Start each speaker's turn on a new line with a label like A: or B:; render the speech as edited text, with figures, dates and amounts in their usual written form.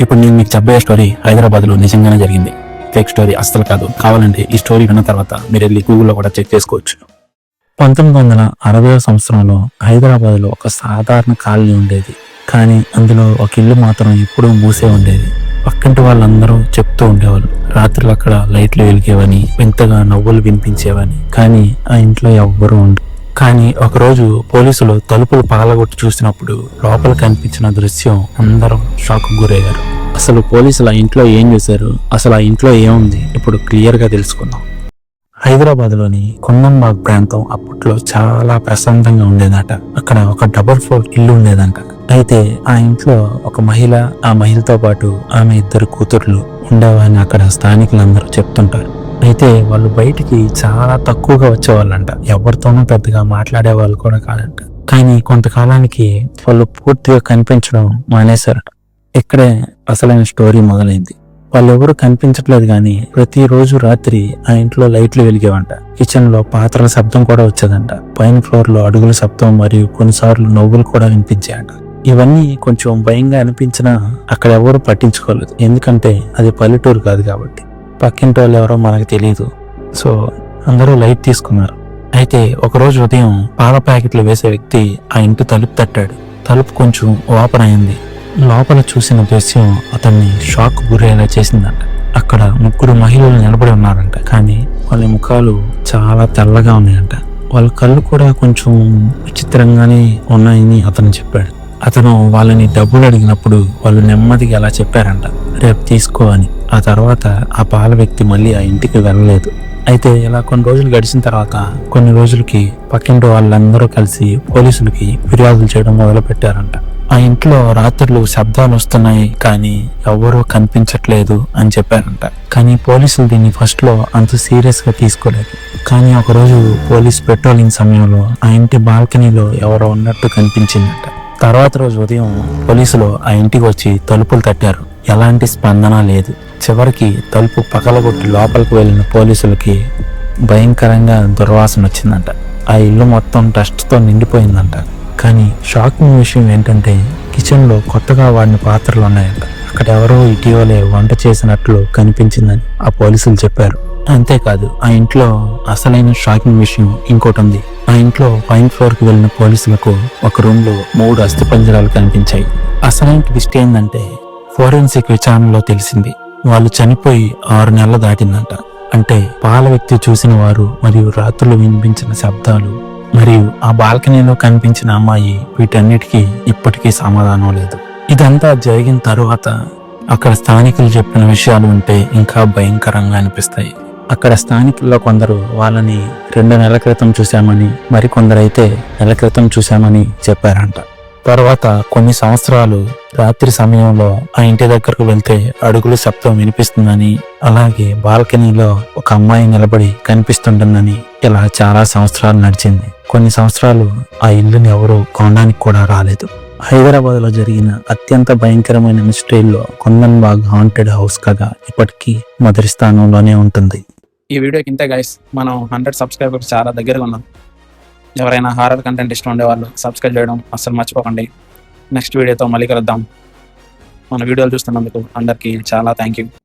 A: ఇప్పుడు నేను మీకు చెప్పే స్టోరీ హైదరాబాద్లో నిజంగానే జరిగింది. ఫేక్ స్టోరీ అస్సలు కాదు. కావాలంటే ఈ స్టోరీ విన్న తర్వాత మీరు వెళ్ళి గూగుల్లో కూడా చెక్ చేసుకోవచ్చు. 1960వ సంవత్సరంలో హైదరాబాద్లో ఒక సాధారణ కాలనీ ఉండేది. కానీ అందులో ఒక ఇల్లు మాత్రం ఎప్పుడూ మూసే ఉండేది. పక్కింటి వాళ్ళందరూ చెప్తూ ఉండేవాళ్ళు, రాత్రులు అక్కడ లైట్లు వెలిగేవని, వింతగా నవ్వులు వినిపించేవని. కానీ ఆ ఇంట్లో ఎవ్వరూ ఉండరు. కానీ ఒకరోజు పోలీసులు తలుపులు పగలగొట్టి చూసినప్పుడు లోపల కనిపించిన దృశ్యం అందరూ షాక్ గురయ్యారు. అసలు పోలీసులు ఆ ఇంట్లో ఏం చేశారు, అసలు ఆ ఇంట్లో ఏముంది, ఇప్పుడు క్లియర్ గా తెలుసుకుందాం. హైదరాబాద్లోని కుందంబాగ్ ప్రాంతం అప్పట్లో చాలా ప్రశాంతంగా ఉండేదట. అక్కడ ఒక డబుల్ ఫ్లోర్ ఇల్లు ఉండేదంట. అయితే ఆ ఇంట్లో ఒక మహిళ, ఆ మహిళతో పాటు ఆమె 2 కూతుర్లు ఉండేవని అక్కడ స్థానికులందరూ చెప్తుంటారు. అయితే వాళ్ళు బయటికి చాలా తక్కువగా వచ్చేవాళ్ళంట. ఎవరితోనూ పెద్దగా మాట్లాడే వాళ్ళు కూడా కాదంట. కానీ కొంతకాలానికి వాళ్ళు పూర్తిగా కనిపించడం మానేశారట. ఇక్కడే అసలైన స్టోరీ మొదలైంది. వాళ్ళెవరూ కనిపించట్లేదు, కానీ ప్రతిరోజు రాత్రి ఆ ఇంట్లో లైట్లు వెలిగేవంట. కిచెన్ లో పాత్రల శబ్దం కూడా వచ్చేదంట. పైన ఫ్లోర్ లో అడుగుల శబ్దం మరియు కొన్నిసార్లు నవ్వులు కూడా వినిపించాయంట. ఇవన్నీ కొంచెం భయంగా అనిపించినా అక్కడ ఎవరు పట్టించుకోలేదు. ఎందుకంటే అది పల్లెటూరు కాదు కాబట్టి. పక్కింటి వాళ్ళు ఎవరో మనకు తెలియదు. సో అందరూ లైట్ తీసుకున్నారు. అయితే ఒకరోజు ఉదయం పాల ప్యాకెట్లు వేసే వ్యక్తి ఆ ఇంటి తలుపు తట్టాడు. తలుపు కొంచెం ఓపెన్ అయింది. లోపల చూసిన దృశ్యం అతన్ని షాక్ గురయ్యేలా చేసిందంట. అక్కడ 3 మహిళలు నిలబడి ఉన్నారంట. కానీ వాళ్ళ ముఖాలు చాలా తెల్లగా ఉన్నాయంట. వాళ్ళ కళ్ళు కూడా కొంచెం విచిత్రంగానే ఉన్నాయని అతను చెప్పాడు. అతను వాళ్ళని డబ్బులు అడిగినప్పుడు వాళ్ళు నెమ్మదిగా అలా చెప్పారంట, రేపు తీసుకో అని. ఆ తర్వాత ఆ పాల వ్యక్తి మళ్ళీ ఆ ఇంటికి వెళ్ళలేదు. అయితే ఇలా కొన్ని రోజులు గడిచిన తర్వాత కొన్ని రోజులకి పక్కింటి వాళ్ళందరూ కలిసి పోలీసులకి ఫిర్యాదులు చేయడం మొదలు పెట్టారంట. ఆ ఇంట్లో రాత్రులు శబ్దాలు వస్తున్నాయి, కానీ ఎవరూ కనిపించట్లేదు అని చెప్పారంట. కానీ పోలీసులు దీన్ని ఫస్ట్ లో అంత సీరియస్ గా తీసుకోలేదు. కానీ ఒకరోజు పోలీస్ పెట్రోలింగ్ సమయంలో ఆ ఇంటి బాల్కనీలో ఎవరో ఉన్నట్టు కనిపించిందంట. తర్వాత రోజు ఉదయం పోలీసులు ఆ ఇంటికి వచ్చి తలుపులు తట్టారు. ఎలాంటి స్పందన లేదు. చివరికి తలుపు పగలగొట్టి లోపలికి వెళ్ళిన పోలీసులకి భయంకరంగా దుర్వాసన వచ్చిందంట. ఆ ఇల్లు మొత్తం డస్ట్ తో నిండిపోయిందంట. కానీ షాకింగ్ విషయం ఏంటంటే కిచెన్ లో కొత్తగా వాడిన పాత్రలు ఉన్నాయంట. అక్కడ ఎవరో ఇటీవలే వంట చేసినట్లు కనిపించిందని ఆ పోలీసులు చెప్పారు. అంతేకాదు, ఆ ఇంట్లో అసలైన షాకింగ్ విషయం ఇంకోటి ఉంది. ఆ ఇంట్లో పైన్ ఫ్లోర్ కి వెళ్ళిన పోలీసులకు ఒక రూమ్ లో 3 అస్థిపంజరాలు కనిపించాయి. అసలైన ట్విస్ట్ ఏంటంటే ఫోరెన్సిక్ విచారణలో తెలిసింది, వాళ్ళు చనిపోయి 6 నెలలు దాటిందంట. అంటే పాల వ్యక్తి చూసిన వారు, మరియు రాత్రులు వినిపించిన శబ్దాలు, మరియు ఆ బాల్కనీలో కనిపించిన అమ్మాయి, వీటన్నిటికీ ఇప్పటికీ సమాధానం లేదు. ఇదంతా జరిగిన తరువాత అక్కడ స్థానికులు చెప్పిన విషయాలు ఉంటే ఇంకా భయంకరంగా అనిపిస్తాయి. అక్కడ స్థానికుల్లో కొందరు వాళ్ళని 2 నెలల క్రితం చూశామని, మరికొందరైతే నెల క్రితం చూశామని చెప్పారంట. తర్వాత కొన్ని సంవత్సరాలు రాత్రి సమయంలో ఆ ఇంటి దగ్గరకు వెళ్తే అడుగుల శబ్దం వినిపిస్తుందని, అలాగే బాల్కనీలో ఒక అమ్మాయి నిలబడి కనిపిస్తుంటుందని. ఇలా చాలా సంవత్సరాలు నడిచింది. కొన్ని సంవత్సరాలు ఆ ఇల్లుని ఎవరూ కొనడానికి కూడా రాలేదు. హైదరాబాద్ లో జరిగిన అత్యంత భయంకరమైన మిస్టరీల్లో కుందన్బాగ్ హాంటెడ్ హౌస్ కథ ఇప్పటికీ మొదటి స్థానంలోనే ఉంటుంది.
B: ఈ వీడియోకి ఇంతే గైస్. మనం 100 సబ్స్క్రైబర్స్ చాలా దగ్గరగా ఉన్నాం. ఎవరైనా హారర్ కంటెంట్ ఇష్టం ఉండేవాళ్ళు సబ్స్క్రైబ్ చేయడం అస్సలు మర్చిపోకండి. నెక్స్ట్ వీడియోతో మళ్ళీ కలుద్దాం. మన వీడియోలు చూస్తున్నందుకు అందరికీ చాలా థ్యాంక్ యూ.